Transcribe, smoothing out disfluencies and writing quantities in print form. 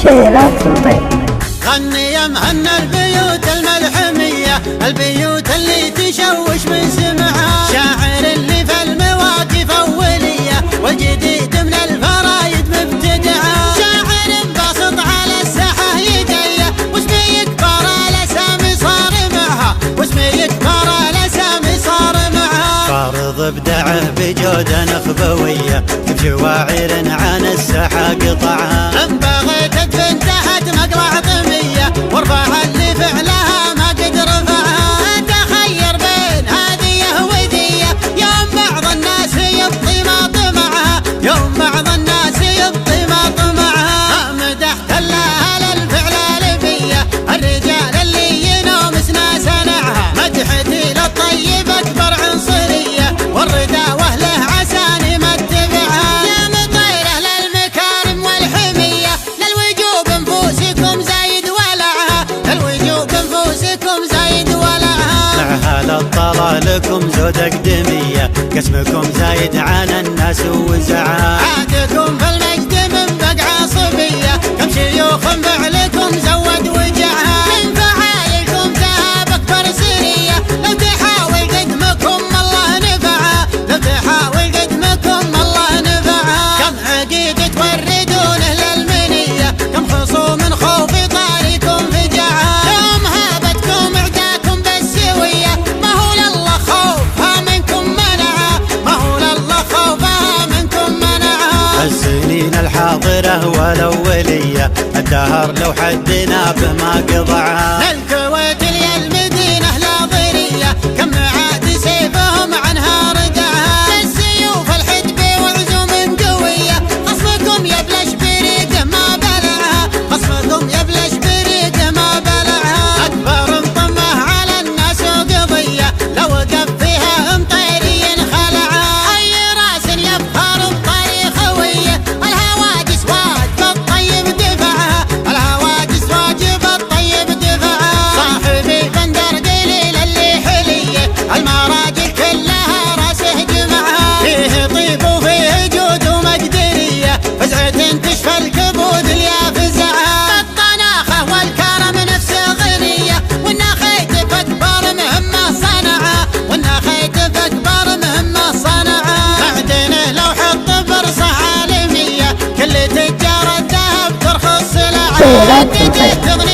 شيلات البيت. غني يا مهنا البيوت الملحمية، البيوت اللي تشوش من سمعها، شاعر اللي في المواقف أولية والجديد من الفرايد مبتدعة، شاعر باسط على الساحة يديه واسمي يكبر الأسامي صار معها، واسمي يكبر الأسامي صار معها، فارض ابدعه بجودة نخبوية بشواعر عن الساحة قطعها، ان بغيت تدفن تحت مقلع طمية وارفع اللي فعلها ما قد رفعها، تخير بين هذه وذية يوم بعض الناس يبطي ما طمعها، يوم بعض الناس يبطي ما طمعها، مدحت لها للفعل الفية الرجال اللي ينومسنا سنعها، مدحتي للطيب اكبر عنصرية والردى واهله عساني ما اتبعها، يا مطيره للمكارم والحمية للوجوب انفوسكم زايد ولعها، للوجوب انفوسكم زايد ولعها، لعها للطلا لكم زود اقدمية قسمكم زايد عن الناس ووزعها، عادكم في المجد من بقعة صبية كم شيوخ فعلكم زود وجعها، من فعالكم ذهب اكبر سرية لو تحاول قدمكم الله نفعها، لو تحاول قدمكم الله نفعها، كم عقيد توردونه للمنية كم خصوم خوف طاريكم فجعها، يوم هابتكم اعداكم بالسوية ما هو لله خوفها منكم منعها، ما هو لله خوفها منكم منعها، السنين الحاضرة والأولية الدهر لو حدنا به ما قضعها، الكويت يا المدينة ناظرية كم عاد سيفهم عنها ردعها، السيوف الحدب وعزوم قوية خصمكم يبلش بريقه ما بلعها، خصمكم يبلش بريقه ما بلعها، أكبر انطمه على الناس وقضية لو وقف فيها مطيري خلعها، أي راس يفخر بطريق هوية الهواجس واجب الطيب دفعها، الهواجس واجب الطيب دفعها، صاحبي بندر قليل اللي حلية المراجل كلها راسه جمعها، فيه طيب وفيه جود ومقدرية فزعة تشفى الكبود اللي فزعها، الطناخة والكرم نفسه غنية والنخيت فاكبر مهمة صنعها، والنخيت فاكبر مهمة صنعها، معدنه لو حط فرصة عالمية كل تجار الذهب ترخص سلعها، تغني